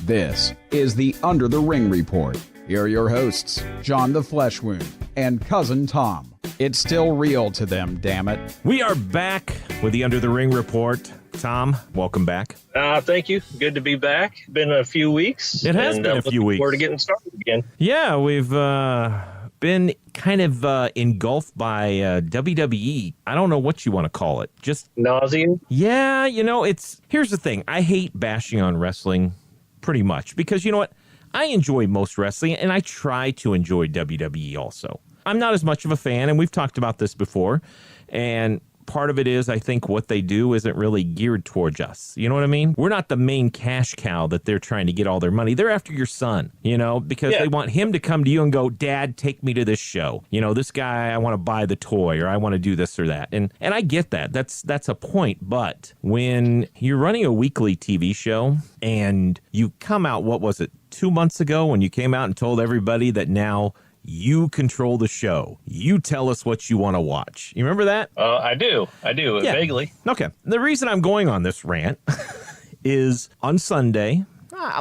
This is the Under the Ring Report. Here are your hosts, John the Flesh Wound and Cousin Tom. It's still real to them, damn it. We are back with the Under the Ring Report. Tom, welcome back. Thank you. Good to be back. Been a few weeks. It has been a few weeks. Looking forward to getting started again. Yeah, we've been kind of engulfed by WWE. I don't know what you want to call it. Just nausea? Yeah, here's the thing. I hate bashing on wrestling pretty much because you know what? I enjoy most wrestling and I try to enjoy WWE also. I'm not as much of a fan, and we've talked about this before, and part of it is I think what they do isn't really geared towards us. You know what I mean? We're not the main cash cow that they're trying to get all their money. They're after your son, because they want him to come to you and go, Dad, take me to this show. This guy, I want to buy the toy or I want to do this or that. And I get that. That's a point. But when you're running a weekly TV show and you come out, 2 months ago when you came out and told everybody that now you control the show. You tell us what you want to watch. You remember that? I do, vaguely. Okay. The reason I'm going on this rant is on Sunday,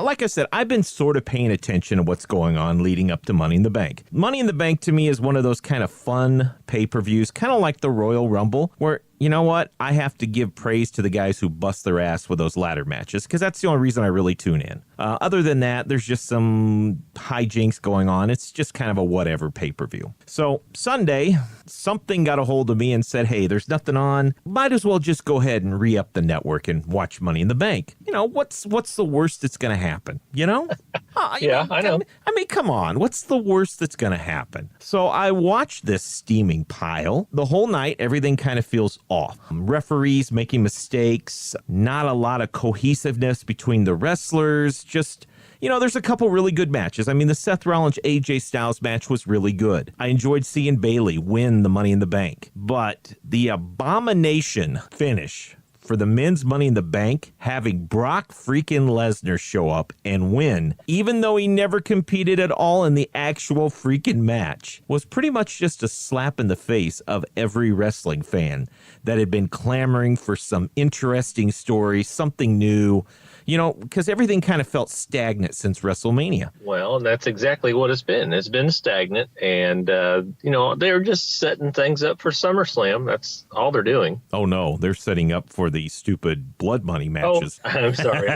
like I said, I've been sort of paying attention to what's going on leading up to Money in the Bank. Money in the Bank to me is one of those kind of fun pay-per-views, kind of like the Royal Rumble, where you know what? I have to give praise to the guys who bust their ass with those ladder matches because that's the only reason I really tune in. Other than that, there's just some hijinks going on. It's just kind of a whatever pay-per-view. So Sunday, something got a hold of me and said, hey, there's nothing on. Might as well just go ahead and re-up the network and watch Money in the Bank. What's the worst that's going to happen? I know. I mean, come on. What's the worst that's going to happen? So I watched this steaming pile. The whole night, everything kind of feels off. Referees making mistakes, not a lot of cohesiveness between the wrestlers, just... there's a couple really good matches. I mean, the Seth Rollins AJ Styles match was really good. I enjoyed seeing Bayley win the Money in the Bank. But the abomination finish for the men's Money in the Bank, having Brock freaking Lesnar show up and win, even though he never competed at all in the actual freaking match, was pretty much just a slap in the face of every wrestling fan that had been clamoring for some interesting story, something new, because everything kind of felt stagnant since WrestleMania. Well, and that's exactly what it's been. It's been stagnant, and, they're just setting things up for SummerSlam. That's all they're doing. Oh, no, they're setting up for the stupid blood money matches. Oh, I'm sorry.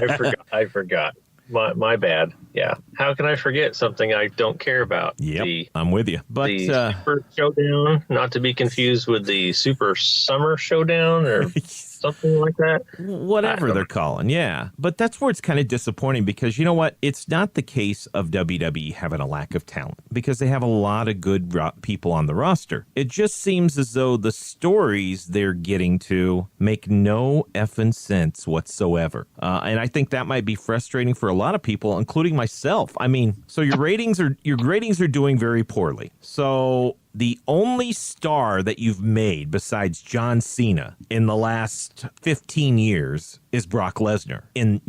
I forgot. My bad. Yeah. How can I forget something I don't care about? Yep, I'm with you. But the Super Showdown, not to be confused with the Super Summer Showdown or something like that. Whatever they're calling, yeah. But that's where it's kind of disappointing because you know what? It's not the case of WWE having a lack of talent because they have a lot of good people on the roster. It just seems as though the stories they're getting to make no effing sense whatsoever. And I think that might be frustrating for a lot of people, including myself. I mean, so your ratings are doing very poorly. So the only star that you've made besides John Cena in the last 15 years is Brock Lesnar. And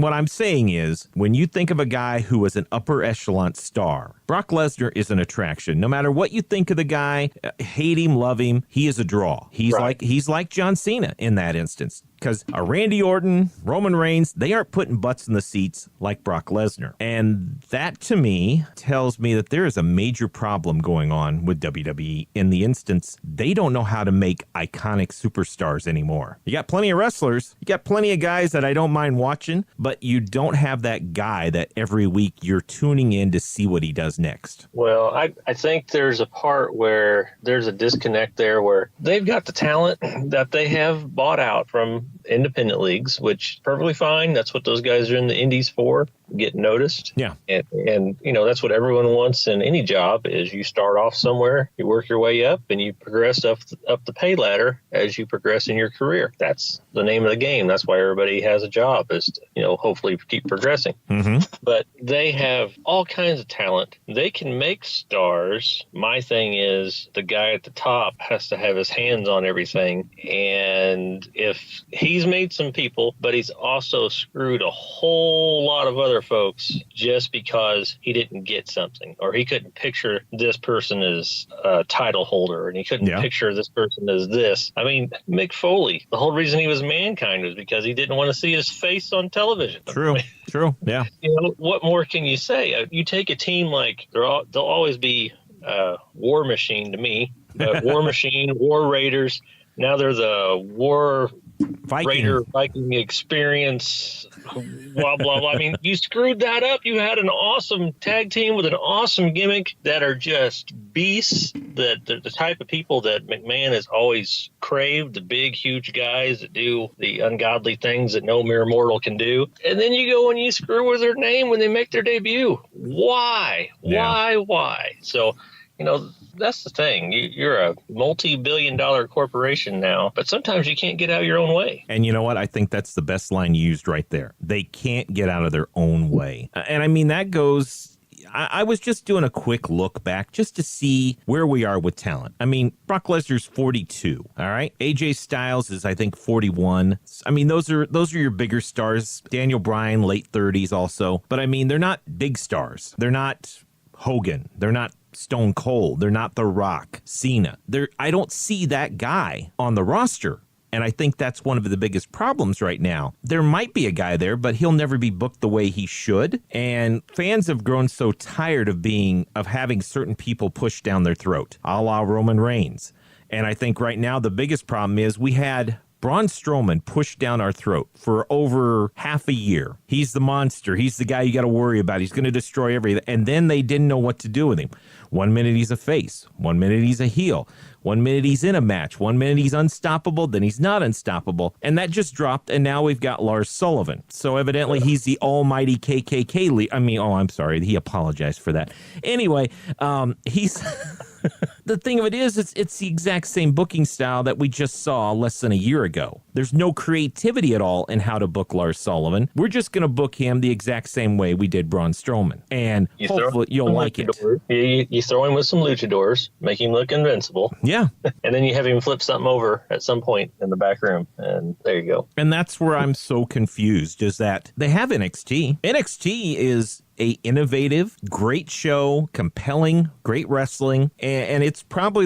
what I'm saying is when you think of a guy who is an upper echelon star, Brock Lesnar is an attraction. No matter what you think of the guy, hate him, love him, he is a draw. He's like John Cena in that instance. Because a Randy Orton, Roman Reigns, they aren't putting butts in the seats like Brock Lesnar. And that, to me, tells me that there is a major problem going on with WWE in the instance they don't know how to make iconic superstars anymore. You got plenty of wrestlers. You got plenty of guys that I don't mind watching, but you don't have that guy that every week you're tuning in to see what he does next. Well, I think there's a part where there's a disconnect there where they've got the talent that they have bought out from independent leagues, which perfectly fine. That's what those guys are in the indies for, get noticed. Yeah. And that's what everyone wants in any job is you start off somewhere, you work your way up, and you progress up the pay ladder as you progress in your career. That's the name of the game. That's why everybody has a job is to, hopefully keep progressing. Mm-hmm. But they have all kinds of talent. They can make stars. My thing is the guy at the top has to have his hands on everything. And if he's made some people, but he's also screwed a whole lot of other folks just because he didn't get something, or he couldn't picture this person as a title holder, and he couldn't picture this person as this. I mean, Mick Foley, the whole reason he was Mankind was because he didn't want to see his face on television. True, yeah. You know, what more can you say? You take a team like, they'll always be War Machine to me, but War Machine, War Raiders, now they're the War Viking Experience, blah, blah, blah. I mean, you screwed that up. You had an awesome tag team with an awesome gimmick that are just beasts, that the type of people that McMahon has always craved, the big, huge guys that do the ungodly things that no mere mortal can do. And then you go and you screw with their name when they make their debut. Why? Why? So, you know, that's the thing. You're a multi-billion-dollar corporation now, but sometimes you can't get out of your own way. And you know what? I think that's the best line used right there. They can't get out of their own way. And I mean, that goes... I was just doing a quick look back just to see where we are with talent. I mean, Brock Lesnar's 42, all right? AJ Styles is, I think, 41. I mean, those are your bigger stars. Daniel Bryan, late 30s also. But I mean, they're not big stars. They're not Hogan. They're not Stone Cold. They're not The Rock, Cena. I don't see that guy on the roster. And I think that's one of the biggest problems right now. There might be a guy there, but he'll never be booked the way he should. And fans have grown so tired of having certain people pushed down their throat, a la Roman Reigns. And I think right now the biggest problem is we had Braun Strowman pushed down our throat for over half a year. He's the monster. He's the guy you got to worry about. He's going to destroy everything. And then they didn't know what to do with him. 1 minute he's a face. 1 minute he's a heel. 1 minute he's in a match. 1 minute he's unstoppable. Then he's not unstoppable. And that just dropped. And now we've got Lars Sullivan. So evidently he's the almighty KKK leader. I mean, I'm sorry. He apologized for that. Anyway, he's... The thing of it is, it's the exact same booking style that we just saw less than a year ago. There's no creativity at all in how to book Lars Sullivan. We're just going to book him the exact same way we did Braun Strowman. And hopefully you'll like it. You throw him with some luchadors, make him look invincible. Yeah. And then you have him flip something over at some point in the back room. And there you go. And that's where I'm so confused, is that they have NXT. NXT is a innovative, great show, compelling, great wrestling, and it's probably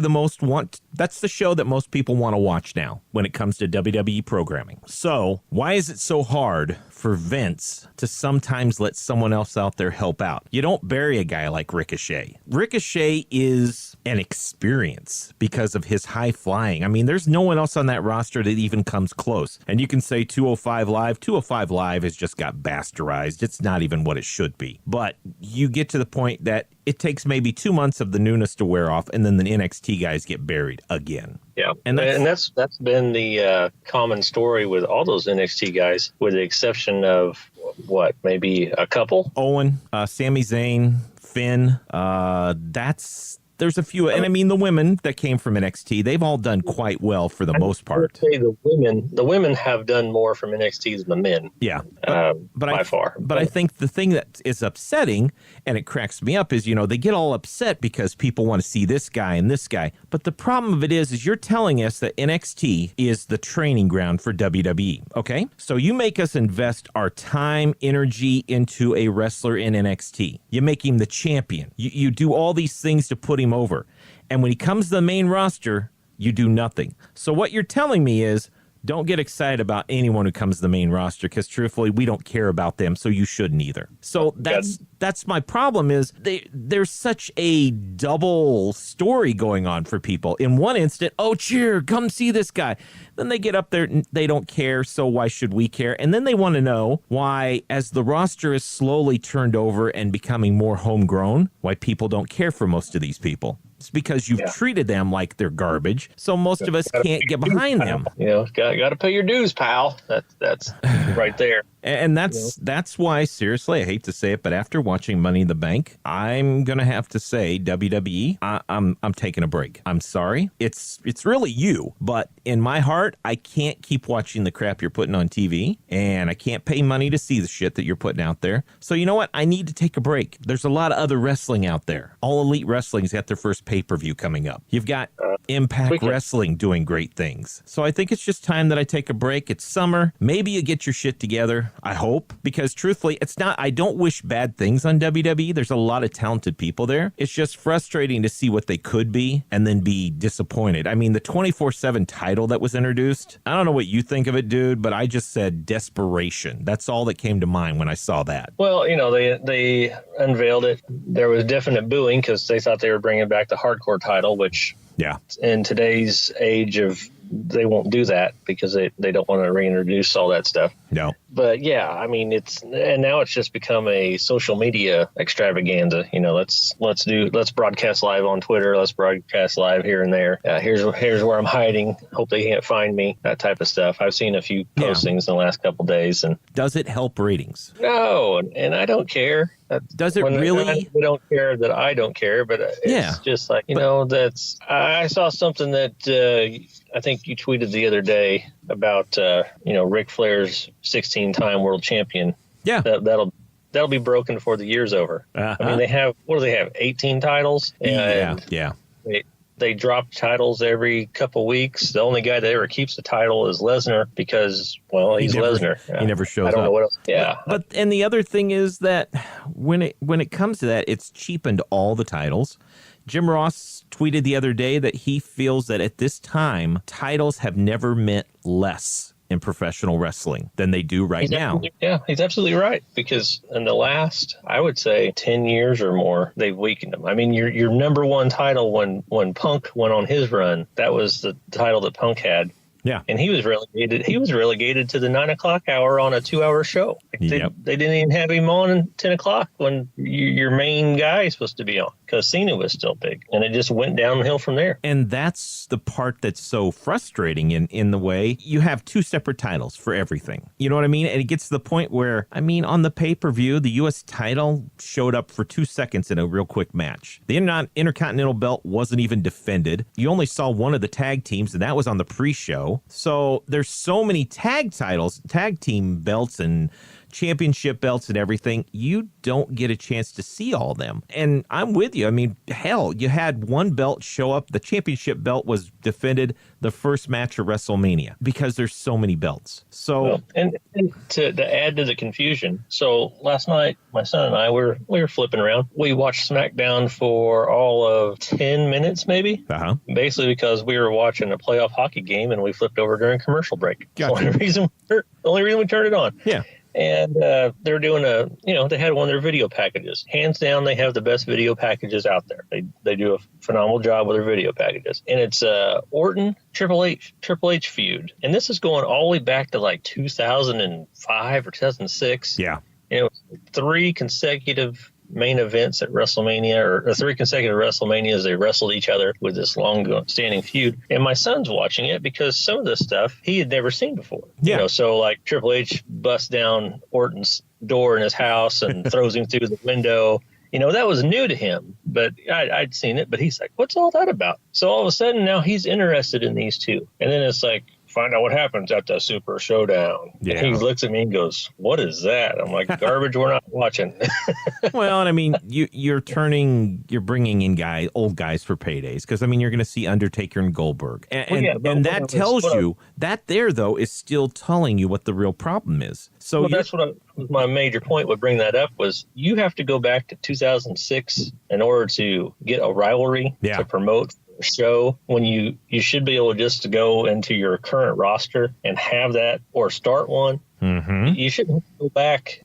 that's the show that most people want to watch now when it comes to WWE programming. So why is it so hard for Vince to sometimes let someone else out there help out? You don't bury a guy like Ricochet. Ricochet is an experience because of his high flying. I mean, there's no one else on that roster that even comes close. And you can say 205 Live. 205 Live has just got bastardized. It's not even what it should be. But you get to the point that it takes maybe 2 months of the newness to wear off, and then the NXT guys get buried again. Yeah, and that's been the common story with all those NXT guys, with the exception of, maybe a couple? Owen, Sami Zayn, Finn, there's a few, and I mean the women that came from NXT, they've all done quite well for the most part. Say the women have done more from NXT than the men. Yeah, by far. But I think the thing that is upsetting, and it cracks me up, is they get all upset because people want to see this guy and this guy. But the problem of it is you're telling us that NXT is the training ground for WWE. Okay, so you make us invest our time, energy into a wrestler in NXT. You make him the champion. You do all these things to put him over. And when he comes to the main roster, you do nothing. So what you're telling me is, don't get excited about anyone who comes to the main roster, because truthfully, we don't care about them, so you shouldn't either. So that's my problem, is there's such a double story going on for people. In one instant, oh, cheer, come see this guy. Then they get up there, they don't care, so why should we care? And then they want to know why, as the roster is slowly turned over and becoming more homegrown, why people don't care for most of these people. It's because you've treated them like they're garbage, so most of us can't get behind them. Got to pay your dues, pal. That's right there. And that's why, seriously, I hate to say it, but after watching Money in the Bank, I'm gonna have to say, WWE, I'm taking a break. I'm sorry. It's really you, but in my heart, I can't keep watching the crap you're putting on TV, and I can't pay money to see the shit that you're putting out there. So you know what? I need to take a break. There's a lot of other wrestling out there. All Elite Wrestling's got their first pay-per-view coming up. You've got Impact Wrestling doing great things. So I think it's just time that I take a break. It's summer. Maybe you get your shit together. I hope, because truthfully, it's not, I don't wish bad things on WWE. There's a lot of talented people there. It's just frustrating to see what they could be and then be disappointed. I mean, the 24/7 title that was introduced, I don't know what you think of it, dude, but I just said desperation. That's all that came to mind when I saw that. Well, they unveiled it. There was definite booing because they thought they were bringing back the hardcore title, which in today's age of, they won't do that because they don't want to reintroduce all that stuff. No. But yeah, I mean, and now it's just become a social media extravaganza. Let's broadcast live on Twitter. Let's broadcast live here and there. Here's where I'm hiding. Hope they can't find me. That type of stuff. I've seen a few postings in the last couple of days. And does it help ratings? No, and I don't care. Does it really? We don't care that I don't care, but it's just like, I saw something that I think you tweeted the other day about, Ric Flair's 16-time world champion. Yeah. That'll be broken before the year's over. I mean, what do they have? 18 titles? And yeah. They drop titles every couple weeks. The only guy that ever keeps the title is Lesnar because, he's Lesnar. He never shows up. I don't know what else. Yeah. But and the other thing is that when it comes to that, it's cheapened all the titles. Jim Ross tweeted the other day that he feels that at this time, titles have never meant less in professional wrestling than they do right now. Yeah, he's absolutely right. Because in the last, I would say, 10 years or more, they've weakened them. I mean, your number one title when Punk went on his run, that was the title that Punk had. Yeah. And he was relegated. He was relegated to the 9 o'clock hour on a 2-hour show. They didn't even have him on at 10 o'clock when your main guy is supposed to be on because Cena was still big. And it just went downhill from there. And that's the part that's so frustrating in the way you have two separate titles for everything. You know what I mean? And it gets to the point where, I mean, on the pay-per-view, the U.S. title showed up for 2 seconds in a real quick match. The Intercontinental belt wasn't even defended. You only saw one of the tag teams, and that was on the pre-show. So there's so many tag titles, tag team belts and championship belts and everything. You don't get a chance to see all of them. And I'm with you. I mean, hell, you had one belt show up. The championship belt was defended the first match of WrestleMania because there's so many belts. So and to add to the confusion. So last night, my son and I we were flipping around. We watched SmackDown for all of 10 minutes, maybe. Basically because we were watching a playoff hockey game and we flipped over during commercial break. Gotcha. The only reason we turned it on. Yeah. And they're doing they had one of their video packages. Hands down, they have the best video packages out there. They do a phenomenal job with their video packages. And it's Orton Triple H feud. And this is going all the way back to like 2005 or 2006. Yeah. And it was 3 consecutive main events at WrestleMania or 3 consecutive WrestleManias. They wrestled each other with this long standing feud. And my son's watching it because some of this stuff he had never seen before. Yeah. So like Triple H busts down Orton's door in his house and throws him through the window. That was new to him, but I'd seen it. But he's like, what's all that about? So all of a sudden now he's interested in these two. And then it's like, find out what happens at the Super Showdown. Yeah. And he looks at me and goes, what is that? I'm like, garbage we're not watching. Well, and I mean, you're bringing in old guys for paydays because, I mean, you're going to see Undertaker and Goldberg. And that tells you that there, though, is still telling you what the real problem is. So that's what my major point would bring that up was you have to go back to 2006 in order to get a rivalry to promote show when you should be able just to go into your current roster and have that or start one. Mm-hmm. You shouldn't go back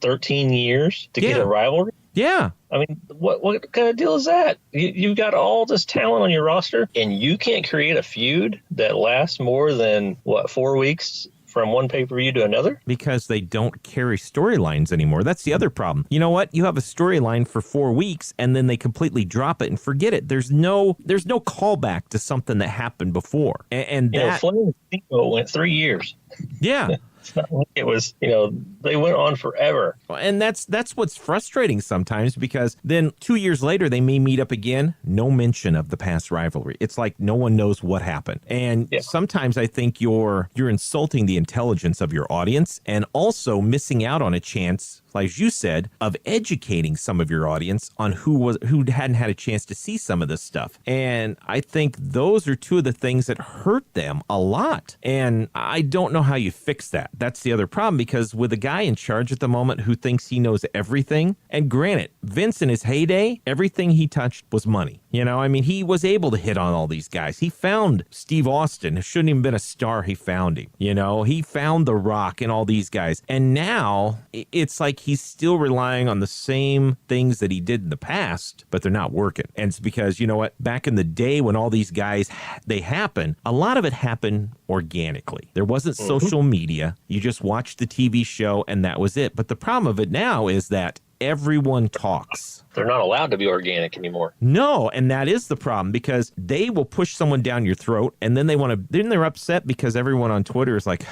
13 years to get a rivalry. Yeah. I mean, what kind of deal is that? You've got all this talent on your roster and you can't create a feud that lasts more than 4 weeks from one pay-per-view to another? Because they don't carry storylines anymore. That's the other problem. You know what? You have a storyline for 4 weeks and then they completely drop it and forget it. There's no callback to something that happened before. And that Flair and went 3 years. Yeah. It's not like it was, they went on forever. And that's what's frustrating sometimes because then 2 years later, they may meet up again. No mention of the past rivalry. It's like no one knows what happened. And sometimes I think you're insulting the intelligence of your audience and also missing out on a chance as you said, of educating some of your audience on who hadn't had a chance to see some of this stuff. And I think those are two of the things that hurt them a lot. And I don't know how you fix that. That's the other problem, because with a guy in charge at the moment who thinks he knows everything, and granted, Vince in his heyday, everything he touched was money. You know, I mean, he was able to hit on all these guys. He found Steve Austin, who shouldn't even been a star. He found him. You know, he found The Rock and all these guys. And now it's like he's still relying on the same things that he did in the past, but they're not working. And it's because, you know what, back in the day when all these guys, they happen, a lot of it happened organically. There wasn't social media. You just watched the TV show and that was it. But the problem of it now is that everyone talks. They're not allowed to be organic anymore. No, and that is the problem, because they will push someone down your throat, and then they're upset because everyone on Twitter is like,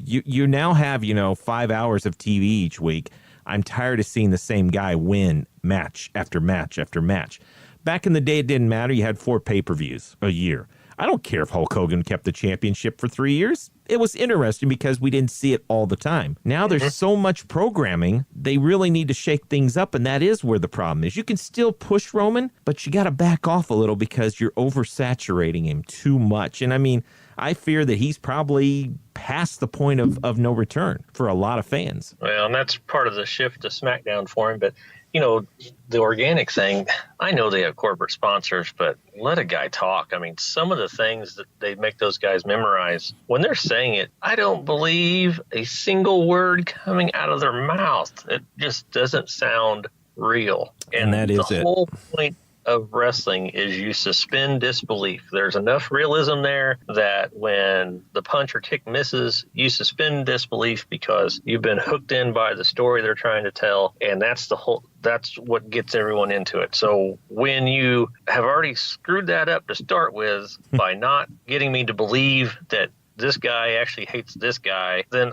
you now have, 5 hours of TV each week. I'm tired of seeing the same guy win match after match after match. Back in the day, it didn't matter. You had 4 pay-per-views a year. I don't care if Hulk Hogan kept the championship for 3 years. It was interesting because we didn't see it all the time. Now there's so much programming, they really need to shake things up, and that is where the problem is. You can still push Roman, but you got to back off a little because you're oversaturating him too much. And I mean, I fear that he's probably past the point of no return for a lot of fans. Well, and that's part of the shift to SmackDown for him, but the organic thing, I know they have corporate sponsors, but let a guy talk. I mean, some of the things that they make those guys memorize, when they're saying it, I don't believe a single word coming out of their mouth. It just doesn't sound real. And that is the whole point of wrestling is you suspend disbelief. There's enough realism there that when the punch or kick misses, you suspend disbelief because you've been hooked in by the story they're trying to tell, and that's what gets everyone into it. So when you have already screwed that up to start with by not getting me to believe that this guy actually hates this guy, then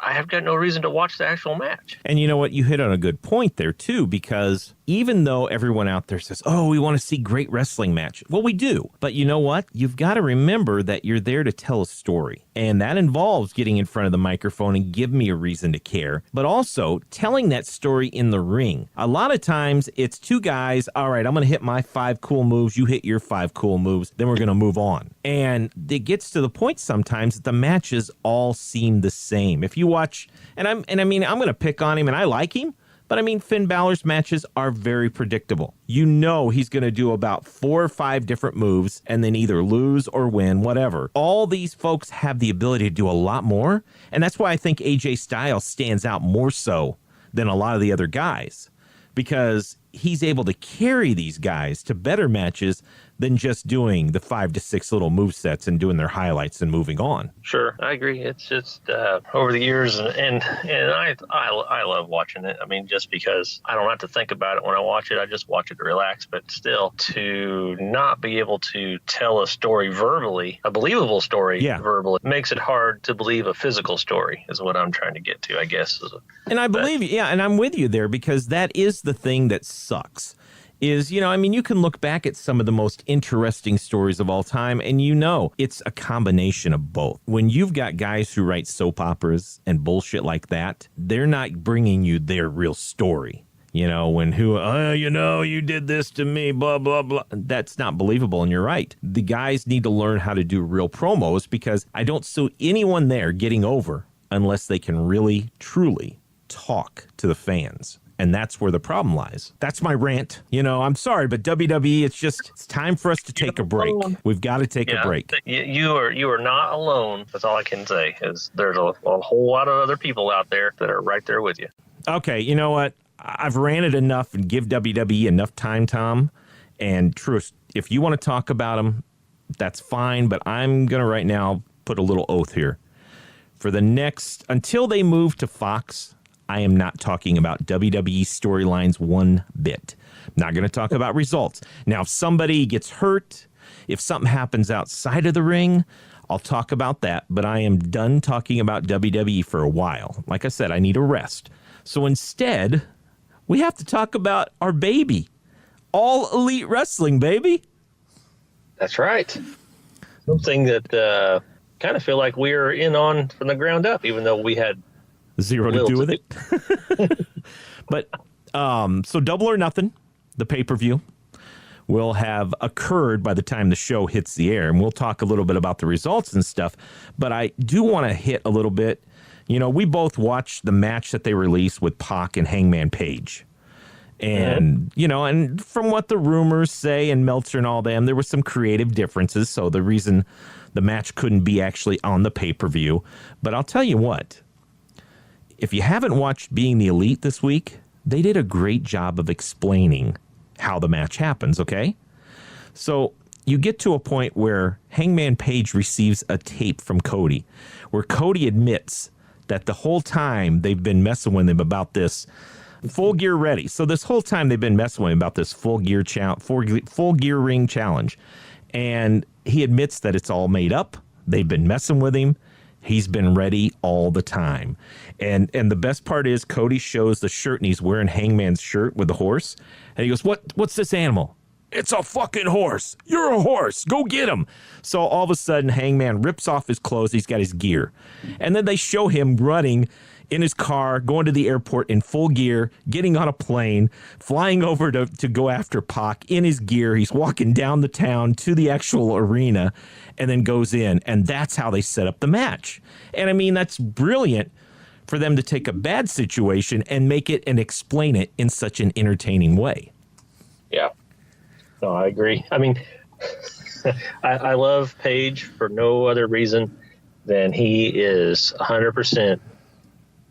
I have got no reason to watch the actual match. And you know what? You hit on a good point there, too, because even though everyone out there says, oh, we want to see great wrestling match. Well, we do. But you know what? You've got to remember that you're there to tell a story. And that involves getting in front of the microphone and give me a reason to care. But also telling that story in the ring. A lot of times it's 2 guys. All right, I'm going to hit my 5 cool moves. You hit your 5 cool moves. Then we're going to move on. And it gets to the point sometimes that the matches all seem the same. If you watch, I'm going to pick on him, and I like him. But I mean, Finn Balor's matches are very predictable. You know he's going to do about 4 or 5 different moves and then either lose or win, whatever. All these folks have the ability to do a lot more. And that's why I think AJ Styles stands out more so than a lot of the other guys, because he's able to carry these guys to better matches than just doing the 5 to 6 little move sets and doing their highlights and moving on. Sure, I agree. It's just over the years, and I love watching it. I mean, just because I don't have to think about it when I watch it, I just watch it to relax. But still, to not be able to tell a story verbally, a believable story verbally, makes it hard to believe a physical story, is what I'm trying to get to, I guess. And I believe, and I'm with you there, because that is the thing that sucks. Is, you can look back at some of the most interesting stories of all time, and it's a combination of both. When you've got guys who write soap operas and bullshit like that, they're not bringing you their real story. You did this to me, blah, blah, blah. That's not believable, and you're right. The guys need to learn how to do real promos, because I don't see anyone there getting over unless they can really, truly talk to the fans. And that's where the problem lies. That's my rant. I'm sorry, but WWE, it's time for us to take a break. We've got to take a break. You are not alone. That's all I can say, is there's a whole lot of other people out there that are right there with you. Okay, you know what? I've ranted enough and give WWE enough time, Tom. And truth, if you want to talk about them, that's fine. But I'm going to right now put a little oath here. Until they move to Fox, I am not talking about WWE storylines one bit. I'm not going to talk about results. Now, if somebody gets hurt, if something happens outside of the ring, I'll talk about that. But I am done talking about WWE for a while. Like I said, I need a rest. So instead, we have to talk about our baby. All Elite Wrestling, baby. That's right. Something that kind of feel like we're in on from the ground up, even though we had Zero to do with it. But so Double or Nothing, the pay-per-view, will have occurred by the time the show hits the air. And we'll talk a little bit about the results and stuff. But I do want to hit a little bit. You know, we both watched the match that they released with Pac and Hangman Page. And, you know, and from what the rumors say and Meltzer and all them, there were some creative differences. So the reason the match couldn't be actually on the pay-per-view. But I'll tell you what, if you haven't watched Being the Elite this week, they did a great job of explaining how the match happens, okay? So you get to a point where Hangman Page receives a tape from Cody, where Cody admits that the whole time they've been messing with him about this Full Gear Ready. So this whole time they've been messing with him about this full gear ring challenge. And he admits that it's all made up. They've been messing with him. He's been ready all the time. And the best part is Cody shows the shirt and he's wearing Hangman's shirt with the horse. And he goes, what's this animal? It's a fucking horse. You're a horse. Go get him. So all of a sudden Hangman rips off his clothes. He's got his gear. And then they show him running in his car, going to the airport in full gear, getting on a plane, flying over to go after Pac in his gear. He's walking down the town to the actual arena and then goes in. And that's how they set up the match. And I mean, that's brilliant for them to take a bad situation and make it and explain it in such an entertaining way. Yeah. No, I agree. I mean, I love Page for no other reason than he is 100%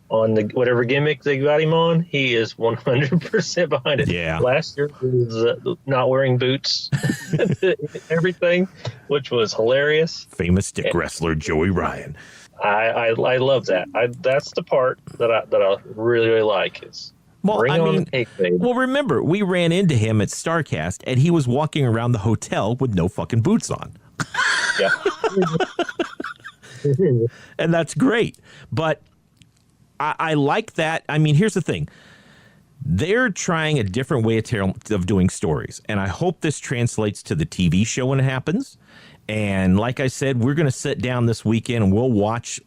on the whatever gimmick they got him on. He is 100% behind it. Yeah. Last year he was not wearing boots, everything, which was hilarious. Famous stick wrestler Joey Ryan. I love that. That's the part that I really, really like is. Well, remember, we ran into him at StarCast, and he was walking around the hotel with no fucking boots on. Yeah. And that's great. But I like that. I mean, here's the thing. They're trying a different way of doing stories, and I hope this translates to the TV show when it happens. And like I said, we're going to sit down this weekend, and we'll watch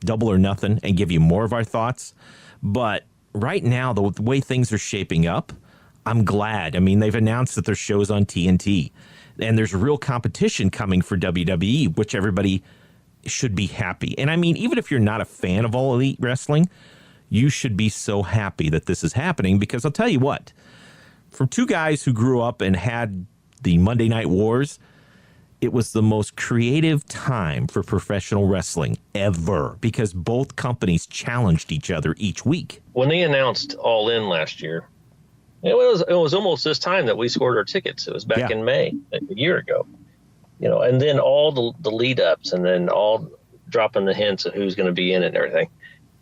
Double or Nothing and give you more of our thoughts. But right now, the way things are shaping up, I'm glad. I mean, they've announced that there's shows on TNT, and there's real competition coming for WWE, which everybody should be happy. And I mean, even if you're not a fan of All Elite Wrestling, you should be so happy that this is happening, because I'll tell you what, from two guys who grew up and had the Monday Night Wars, it was the most creative time for professional wrestling ever, because both companies challenged each other each week. When they announced All In last year, it was almost this time that we scored our tickets. It was back in May, a year ago. You know, and then all the lead ups, and then all dropping the hints of who's going to be in it and everything.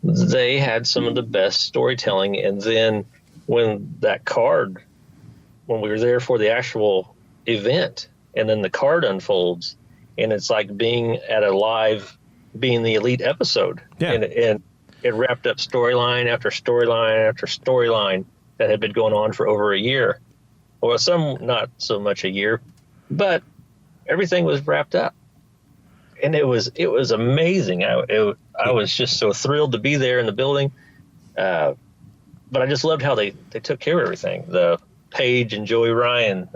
They had some of the best storytelling. And then when we were there for the actual event, and then the card unfolds, and it's like being at a live Being the Elite episode. Yeah. And it wrapped up storyline after storyline after storyline that had been going on for over a year. Well, some not so much a year, but everything was wrapped up. And it was amazing. I was just so thrilled to be there in the building. But I just loved how they took care of everything. The Page and Joey Ryan,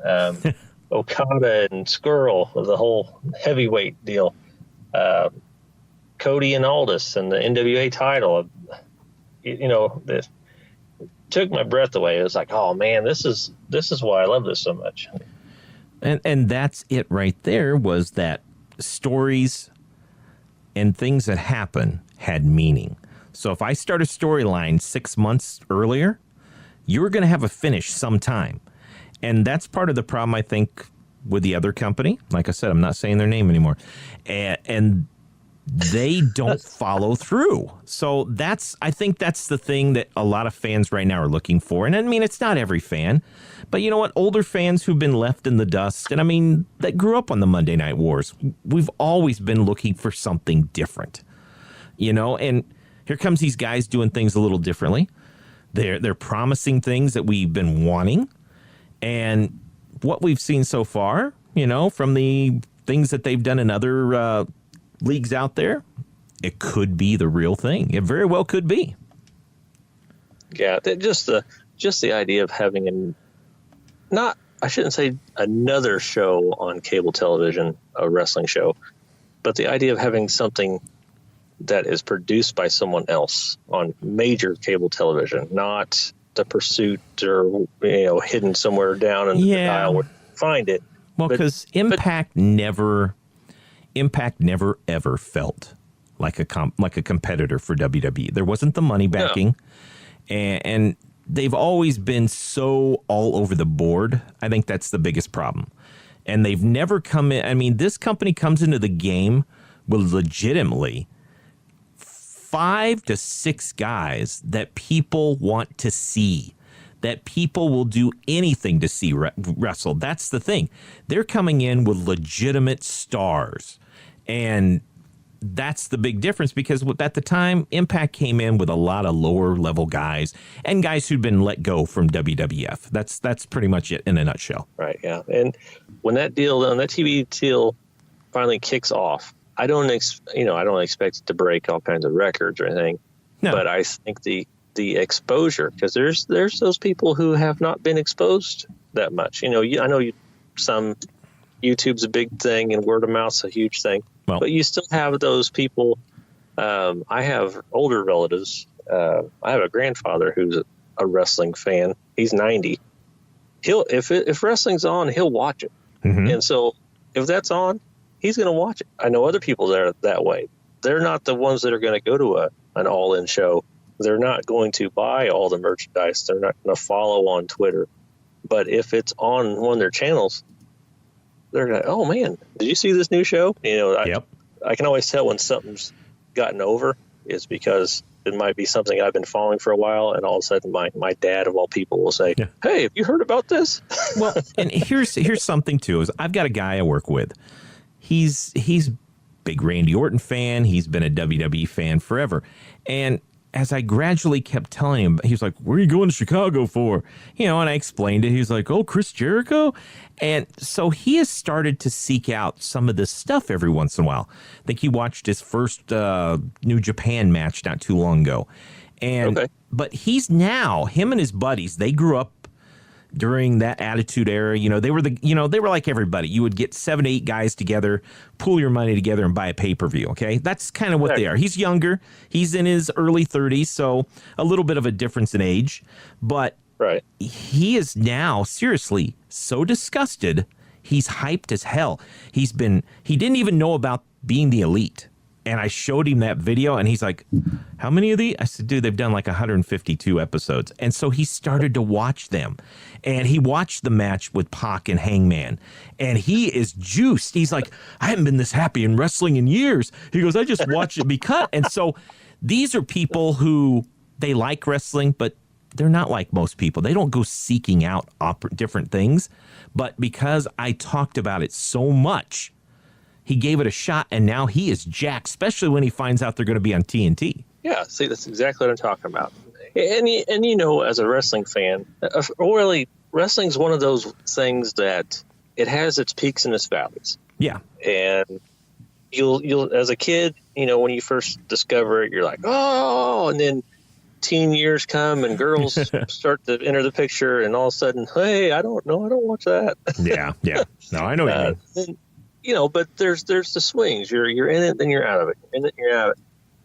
Okada and Skrull, the whole heavyweight deal, Cody and Aldis and the NWA title. You know, it took my breath away. It was like, oh man, this is why I love this so much. And that's it right there, was that stories and things that happen had meaning. So if I start a storyline 6 months earlier, you're going to have a finish sometime. And that's part of the problem, I think, with the other company. Like I said, I'm not saying their name anymore. And they don't follow through. So I think that's the thing that a lot of fans right now are looking for. And I mean, it's not every fan, but you know what? Older fans who've been left in the dust, and I mean, that grew up on the Monday Night Wars, we've always been looking for something different, you know? And here comes these guys doing things a little differently. They're promising things that we've been wanting. And what we've seen so far, you know, from the things that they've done in other leagues out there, it could be the real thing. It very well could be. Yeah, just the idea of having I shouldn't say another show on cable television, a wrestling show, but the idea of having something that is produced by someone else on major cable television, not The Pursuit or hidden somewhere down in the dial where you find it. Well, because Impact never ever felt like a competitor for WWE. There wasn't the money backing, and they've always been so all over the board. I think that's the biggest problem. And they've never come in. I mean, this company comes into the game with legitimately 5 to 6 guys that people want to see, that people will do anything to see wrestle. That's the thing. They're coming in with legitimate stars. And that's the big difference, because at the time, Impact came in with a lot of lower level guys and guys who'd been let go from WWF. That's pretty much it in a nutshell. Right. Yeah. And when that TV deal finally kicks off, I don't expect it to break all kinds of records or anything. No. But I think the exposure, because there's those people who have not been exposed that much. I know some YouTube's a big thing and word of mouth's a huge thing. Well, but you still have those people. I have older relatives. I have a grandfather who's a wrestling fan. He's 90. If wrestling's on, he'll watch it. Mm-hmm. And so if that's on, he's going to watch it. I know other people that are that way. They're not the ones that are going to go to an all-in show. They're not going to buy all the merchandise. They're not going to follow on Twitter. But if it's on one of their channels, they're like, oh man, did you see this new show? I can always tell when something's gotten over is because it might be something I've been following for a while, and all of a sudden my dad of all people will say, hey, have you heard about this? Well, and here's something too, is I've got a guy I work with. He's big Randy Orton fan. He's been a WWE fan forever. And as I gradually kept telling him, he was like, where are you going to Chicago for? And I explained it. He was like, oh, Chris Jericho? And so he has started to seek out some of this stuff every once in a while. I think he watched his first New Japan match not too long ago. But he's now, him and his buddies, they grew up during that Attitude Era. They were like everybody. You would get 7 to 8 guys together, pool your money together, and buy a pay-per-view. Okay, that's kind of what they are. He's younger. He's in his early 30s, so a little bit of a difference in age. But he is now seriously so disgusted. He's hyped as hell. He didn't even know about being the Elite. And I showed him that video, and he's like, how many of these? I said, dude, they've done like 152 episodes. And so he started to watch them. And he watched the match with Pac and Hangman. And he is juiced. He's like, I haven't been this happy in wrestling in years. He goes, I just watched it be cut. And so these are people who, they like wrestling, but they're not like most people. They don't go seeking out different things. But because I talked about it so much, he gave it a shot, and now he is jacked, especially when he finds out they're going to be on TNT. Yeah, see, that's exactly what I'm talking about. And as a wrestling fan, really, wrestling's one of those things that it has its peaks and its valleys. Yeah. And you'll as a kid, when you first discover it, you're like, oh, and then teen years come and girls start to enter the picture, and all of a sudden, hey, I don't watch that. Yeah. No, I know what you mean. But there's the swings. You're in it, then you're out of it. You're in it, you're out of it.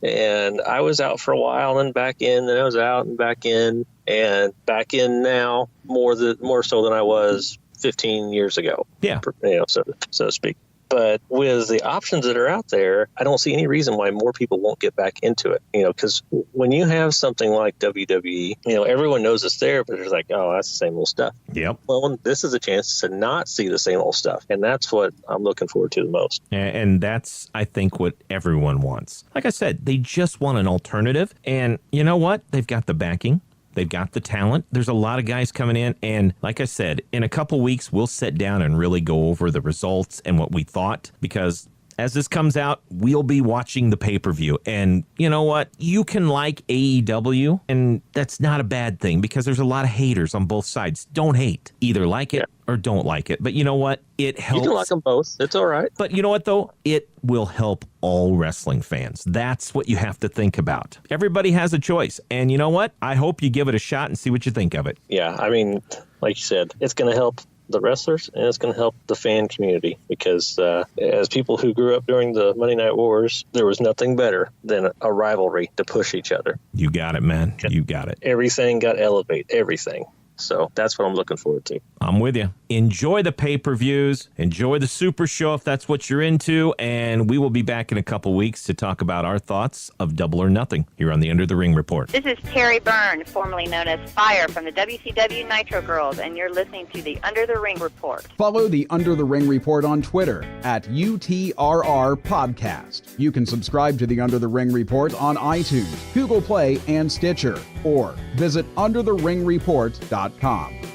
And I was out for a while, and back in, then I was out and back in now more so than I was 15 years ago. Yeah, so to speak. But with the options that are out there, I don't see any reason why more people won't get back into it. Because when you have something like WWE, everyone knows it's there, but it's like, oh, that's the same old stuff. Yep. Well, this is a chance to not see the same old stuff. And that's what I'm looking forward to the most. And that's, I think, what everyone wants. Like I said, they just want an alternative. And you know what? They've got the backing. They've got the talent. There's a lot of guys coming in. And like I said, in a couple weeks, we'll sit down and really go over the results and what we thought, because as this comes out, we'll be watching the pay-per-view. And you know what? You can like AEW, and that's not a bad thing because there's a lot of haters on both sides. Don't hate. Either like it or don't like it. But you know what? It helps. You can like them both. It's all right. But you know what, though? It will help all wrestling fans. That's what you have to think about. Everybody has a choice. And you know what? I hope you give it a shot and see what you think of it. Yeah, I mean, like you said, it's going to help the wrestlers and it's going to help the fan community because as people who grew up during the Monday Night Wars, there was nothing better than a rivalry to push each other. You got it, man. You got it. Everything got elevated, everything. So that's what I'm looking forward to. I'm with you. Enjoy the pay-per-views. Enjoy the Super Show if that's what you're into. And we will be back in a couple weeks to talk about our thoughts of Double or Nothing here on the Under the Ring Report. This is Terry Byrne, formerly known as Fire from the WCW Nitro Girls, and you're listening to the Under the Ring Report. Follow the Under the Ring Report on Twitter at UTRR Podcast. You can subscribe to the Under the Ring Report on iTunes, Google Play, and Stitcher, or visit undertheringreport.com.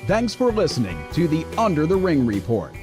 Thanks for listening to the Under the Ring Report.